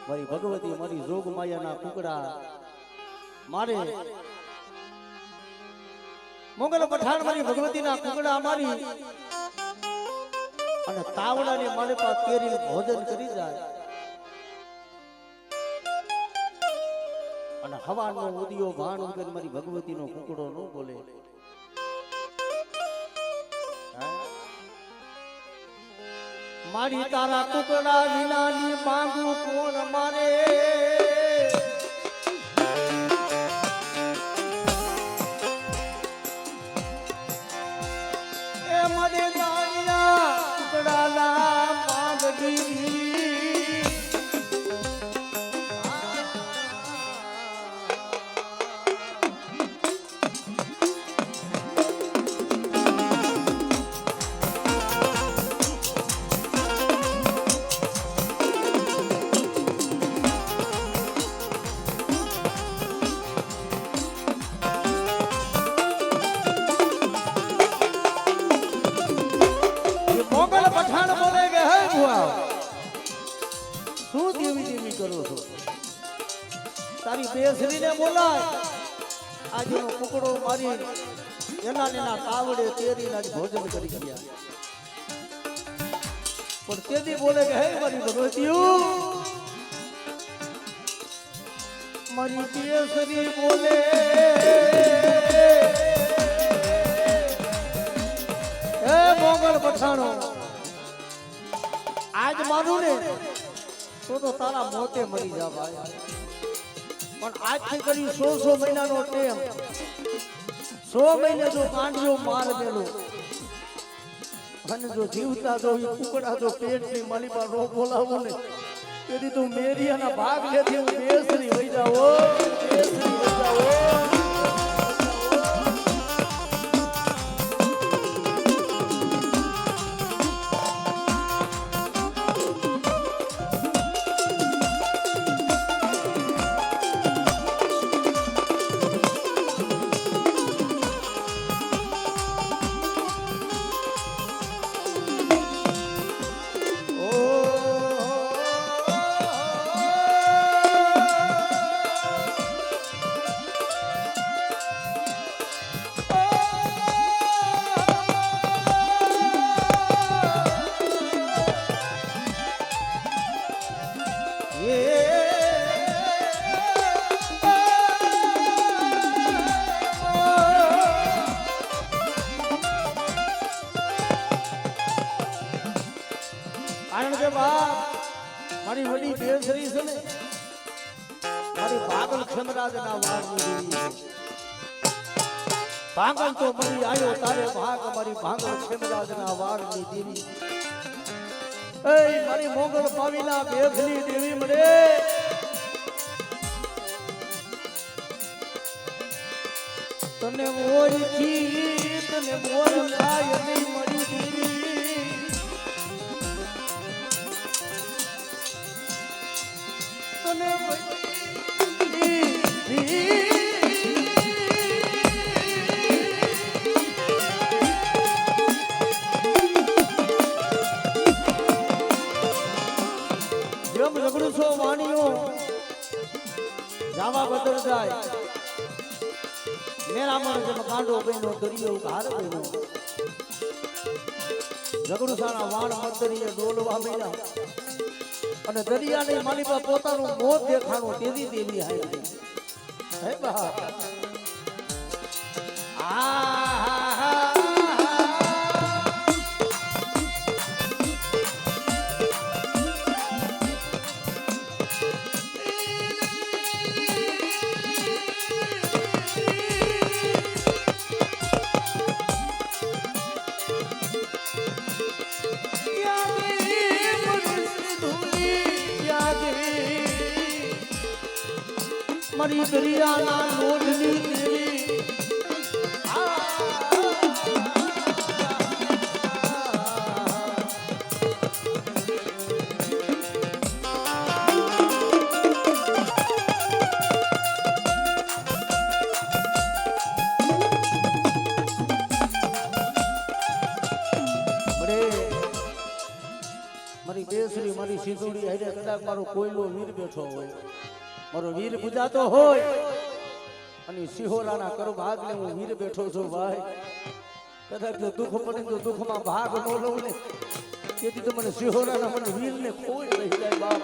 મારી ભગવતી મારી જોગ માયાના કુકડા મારે મોગલ પઠાણ મારી ભગવતીના કુકડા મારી અને તાવડાની મારી પાસે કેરી ભોજન કરી જાય અને હવાનો ઉદિયો ભાણ વગર મારી ભગવતીનો કુકડો ન બોલે. મારી તારા કુકડા વિનાની માંગુ કોણ મારે એ મને ગાયા કુકડાના માંગડી તારી બેસરીને બોલાય આજનો કુકડો મારી એના એના તાવડે તેરીના જ ભોજન કરી ગયા પણ તેદી બોલે કે હે મારી ભગવતીઓ મારી બેસરી બોલે હે મોગલ પઠાણો આજ મારું ને તો તારા મોતે મરી જા ભાઈ પણ આજથી કરી 100 મહિનાનો ટેમ 100 મહિને જો પાંડ્યો માર મેલો અને જો જીવતા જો કુકડા જો પેટની માલી પર રો બોલાવો ને તેથી તું મેરિયાના ભાગ લેતી હું બેસરી વઈ જાઓ બેસરી વઈ જાઓ. મારી વડી બેસરી છે ને મારી ભાગલ ખેમરાજના વાળની ભાગલ તો મરી આવ્યો તારે ભાગ મારી ભાગલ ખેમરાજના વાળની દેવી એ મારી મોગલ પાવીના બેસરી દેવી મળે તને ઓળખી તને બોલ થાય નહીં મળી દેવી જેમ ઝઘડુસો વાણીઓ જાવા બદલ જાય મેરામણ જેમ કાંડો બન્યો દરિયો ઘાર બન્યો ઝઘડુસાના વાણ મદરીએ ડોલવા મળ્યા અને દરિયાની માલિકા પોતાનું મોત દેખાણું તેદી દેવી હાઈ હે બા મારી દરિયાના લોઢની દેવી મારી બેસરી મારી સિંધુડી હારે કદાચ મારો કોઈલો વીર બેઠો હોય, મારો વીર પૂજાતો હોય અને સિહોરાના કરો ભાગ ને હું વીર બેઠો છું ભાઈ. કદાચ જો દુઃખ પડે તો દુઃખમાં ભાગ ન લઉં ને તેથી તો મને સિહોરાના મને વીર ને કોઈ રહી જાય બાપ.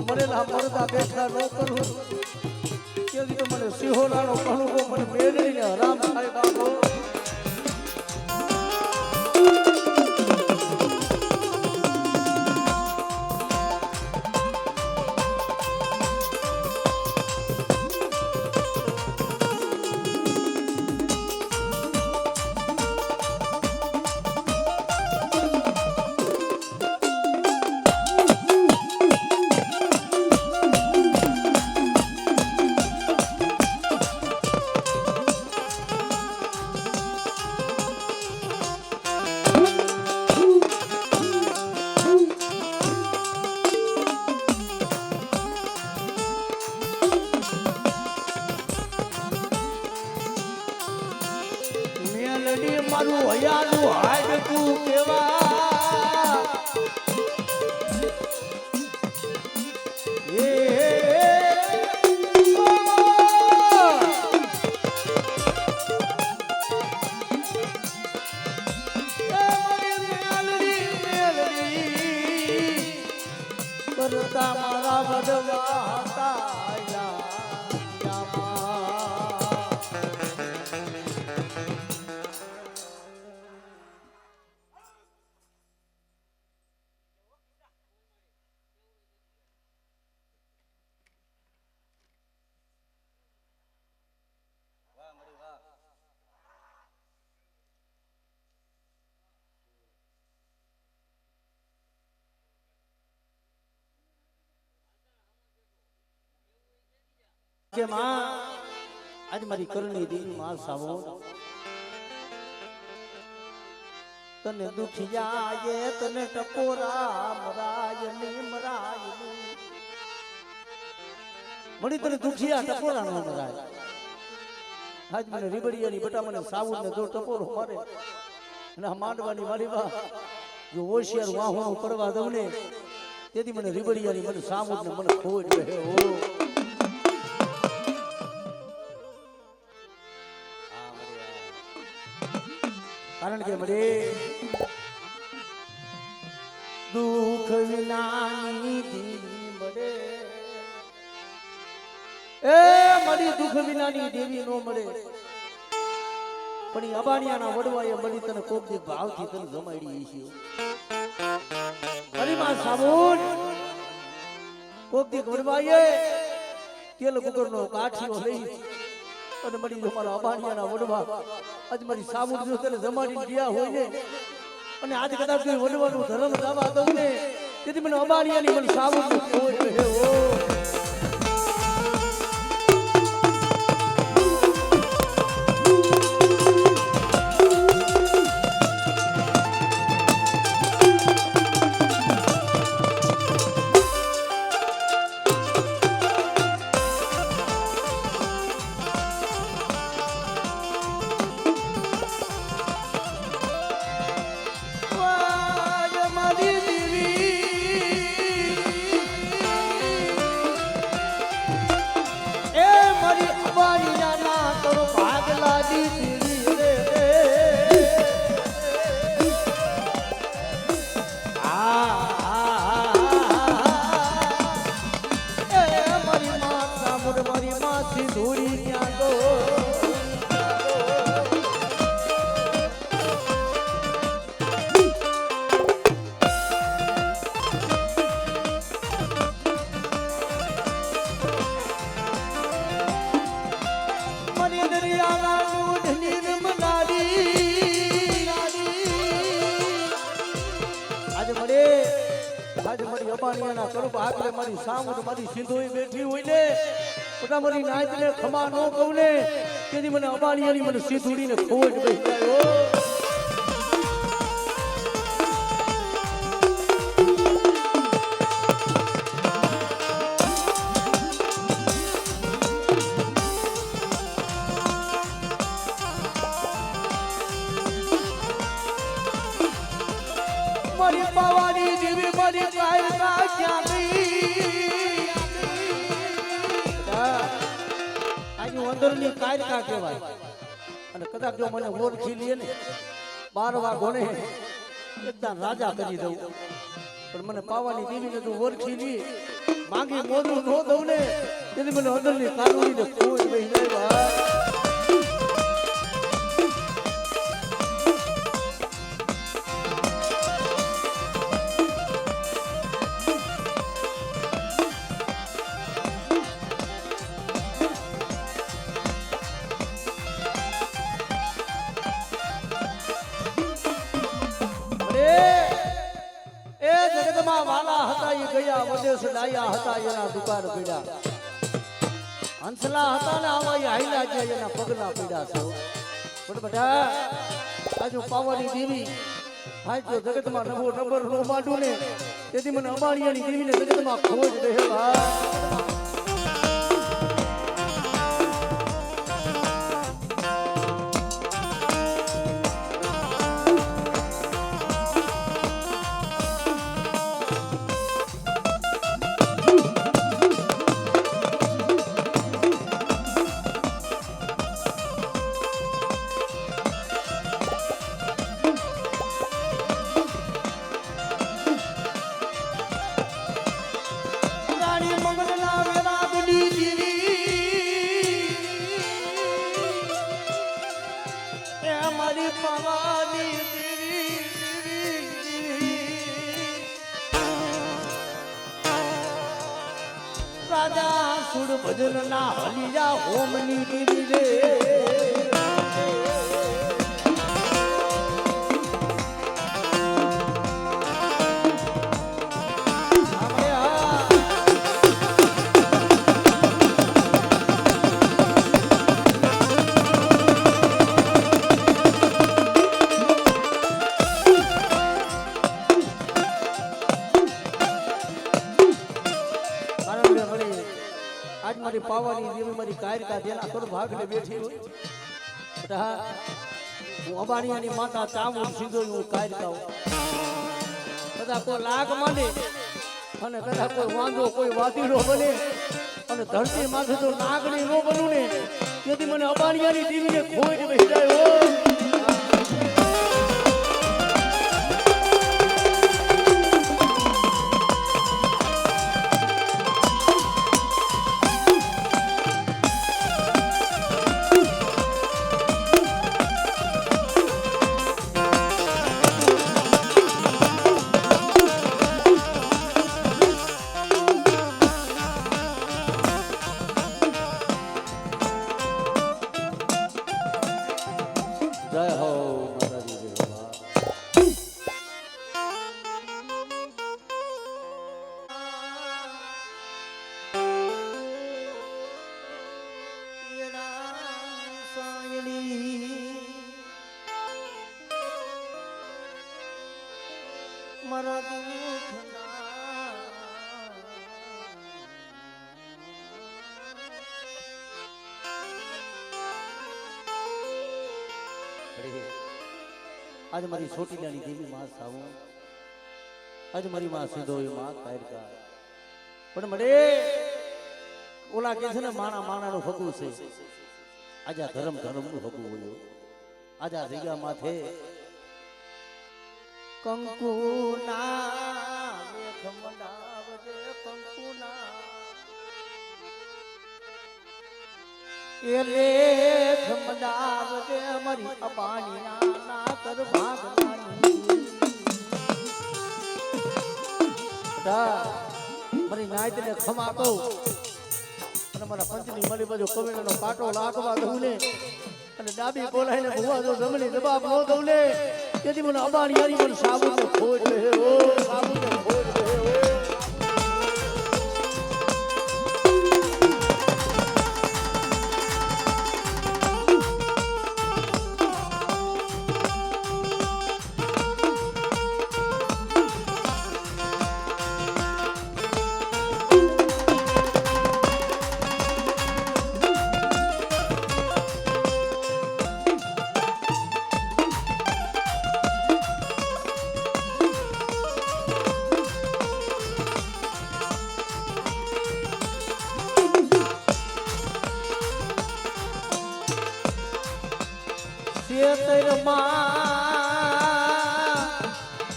મરેલા મરદા બેઠા ન કરું તેથી તો મને સિહોરાનો કણુકો મને મેળવીને હરામ થાય બાબો. મારું હયાનું હાડ તું કેવા કરતા મારા વડવા હતા. કે માં આજ મારી કરણી દેવી માં સાવો તને દુખી જાય તને ટકોરા મરાય ને મરાય મળી તને દુખિયા ટકોરા ન મરાય. આજ મને રીબડિયાની બટા મને સાવું ને જો ટકોરો મારે અને માંડવાની મારી બા જો હોશિયાર વાહું કરવા દઉં ને તેથી મને રીબડિયાની મને સાવું ને મને ખોટ રહે હો. કારણ કે મળે દુઃખ વિનાની દેવી મળે એ મળી દુઃખ વિનાની દેવી નો મળે પણ એ અબાણિયાના વડવાએ મળી તને કોક દી ભાવથી તને જમાડી છે. હરીમાં સાબુન કોક દી વડવાએ તેલ કુકરનો કાઠીઓ લઈ અને મળી મારા અબાણિયાના વડવા આજ મારી સાબુન જો તને જમાડીને ગયા હોય ને અને આજ કદાચ વડવાનું ધર્મ દાવા દઉં ને તેથી મને અબાણિયાની મને સાબુન કોઈ કહે હો. અબાણિયાના કરુપ આગળ મારી સામું મારી સિંધોઈ બેઠી હોય ને બધા મારી નાચને ખમા ન કહું ને તેથી મને અબાણિયાની મને સીધુડીને ખોજ બેસી જાય મારી પાવાની દેવી મારી કાયકા ક્યાં ગઈ આજુ અંદરની કાયકા કહેવાય અને કદાચ જો મને ઓળખી લે ને 12 વાગોને એકદમ રાજા કરી દઉં પણ મને પાવાની દેવીને તું ઓળખી લી માંગી મોદું ન દઉં ને તેથી મને અંદરની કાનુડીને ખોજ બેસી જાય ભાઈ વાલા હતા એ ગયા વદેશ ડાયા હતા એના દુકાર પીડા હંસલા હતા ને આવા હાઈલા છે એના પગલા પીડા છે પણ બધા આજુ પાવાની દેવી હાય તો જગતમાં નવો નંબર નો માંડું ને તેથી મને અબાણિયાની દેવીને જગતમાં ખોજ રહે ભાઈ રાજા સુર ભજન ના હલિયા હોમની દેવી રે આજ મારી પાવાની દેવી મારી કાયકા જેના કર ભાગને બેઠી હોય બેટા હું અબાણિયાની માતા ચામુંડ સિંધોઈ હું કાયકા કદાચ કોઈ લાગ માંડે અને કદાચ કોઈ વાંધો કોઈ વાતીડો બને અને ધરતી માથે તો નાગણી નો બનું ને તેથી મને અબાણિયાની દેવીને ખોજ બેસી જાય જય હો માતાજી જય મારા आज मारी छोटी नानी देवी मां सावो आज मारी मां सिंधोई मां कायरका पण मडे ओला के छे ने माना माना नो हकू छे आजा धर्म धर्म नो हकू बोल्यो आजा जग्या माथे कंकुना मेघ मंडावजे कंकुना એ લેખ મંડાવજે મારી અબાણીના ના કર ભાગવાની મારી નાયતને ખમા કહું અને મારા પંચની મળી બાજુ કવિનો કાંટો લાગવા દઉં ને અને ડાબી બોલાઈને ભૂવા જો જમણી જવાબ ન દઉં ને તેથી મને અબાણીયાની મને સાબુને ખોજ રહે ઓ સાબુને ખોજ રહે ઓ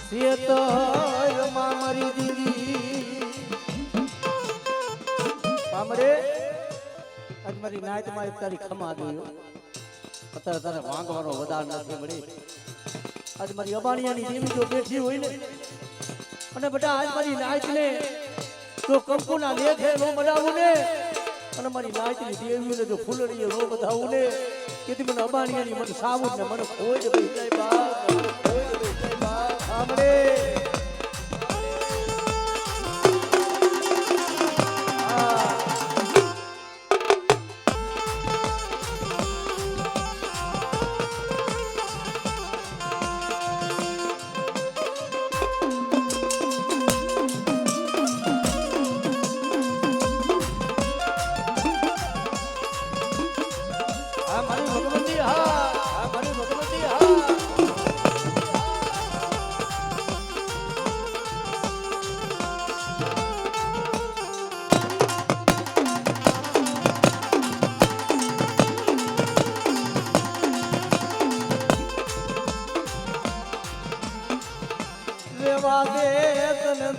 શેતરમાં મારી દીદી પામરે આજ મારી નાયતમાં એક તારી ખમા જોયો અત્યારે તારે વાંગવાનો વધાર નથી મળી આજ મારી અબાણિયાની દેવી જો બેઠી હોય ને અને બેટા આજ મારી નાયતને જો કંકુના લેખે નો બનાવું ને અને મારી નાયતની દેવીને જો ફૂલડીએ નો બધાવું ને તેથી મને અબાણિયાની મને સાવું ને મને કોઈ જ બેસાય બા કોઈ જ બેસાય બા સાંભળે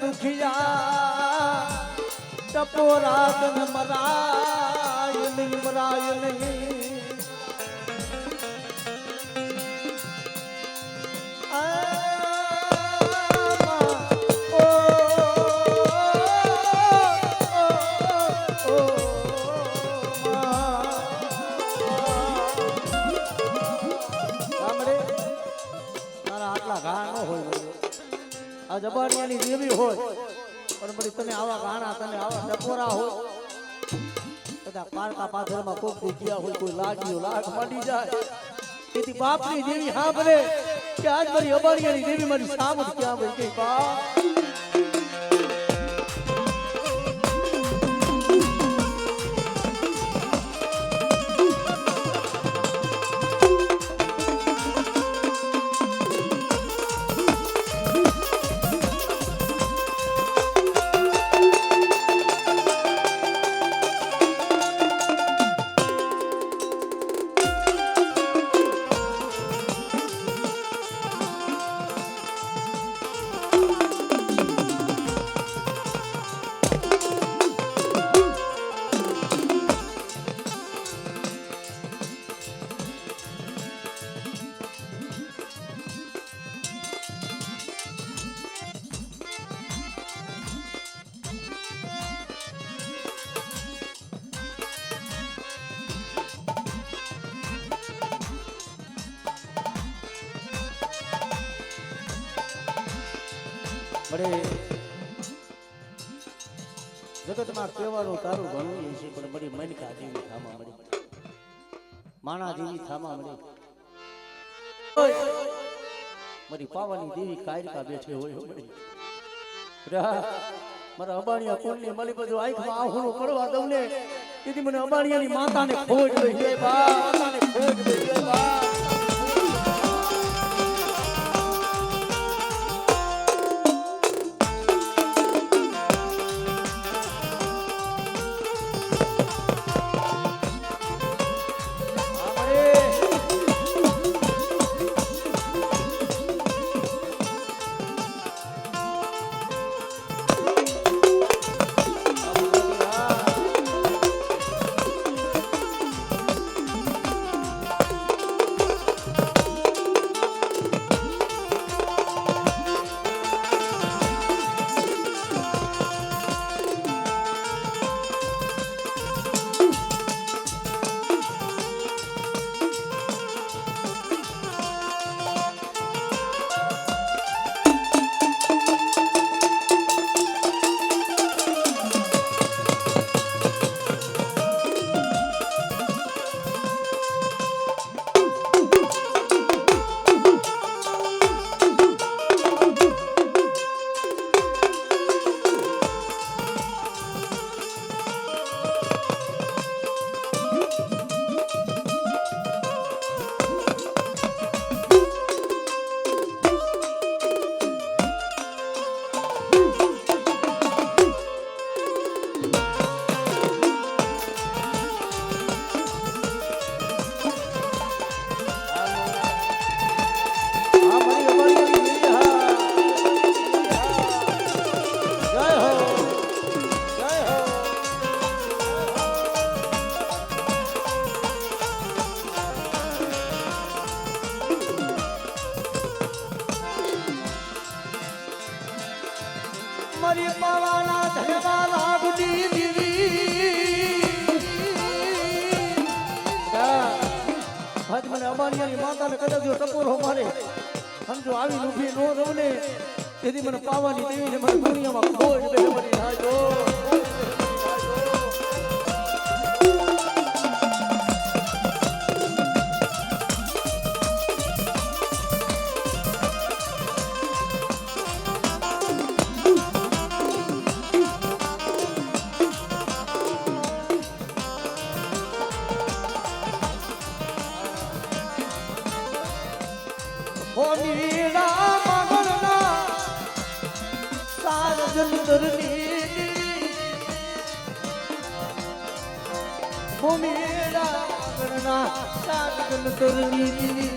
દુખિયા ટપોરા તન મરાય નહીં તારા આટલા ઘા ન હોય આ જબાનિયાની દેવી હોય પણ બધી તને આવા ગાણા તને આવા ટપોરા હોય બધા પારકા પાથરમાં કોક ગયા હોય કોઈ લાગ્યો લાગ માંડી જાય તેથી બાપની દેવી સાંભળે કે આજ મારી અબાણિયાની દેવી મારી સામત ક્યાં વહી ગઈ બાપ જગતમાં કહેવાનું તારું ઘણું છે પણ બધી મનકા જેવી થામા મળી માણા જેવી થામા મળી મારી પાવાની દેવી કાયરકા બેઠી હોય મળી મારા અબાણિયા કોણની મળી બધું આંખમાં આહુનું પડવા દઉં ને તેથી મને અબાણિયાની માતાને ખોજ લઈ જાય બા માતાને ખોજ લઈ જાય બા માતાને કદાચ જો ટકોરો મારે અને જો આવી ઊભી નો રવને તેથી મને પાવાની દેવી ને મને દુનિયામાં કોઈ બેહવાની થાય જો મીરા મગરના સારજન તરની મીરા મગરના સારજન તરની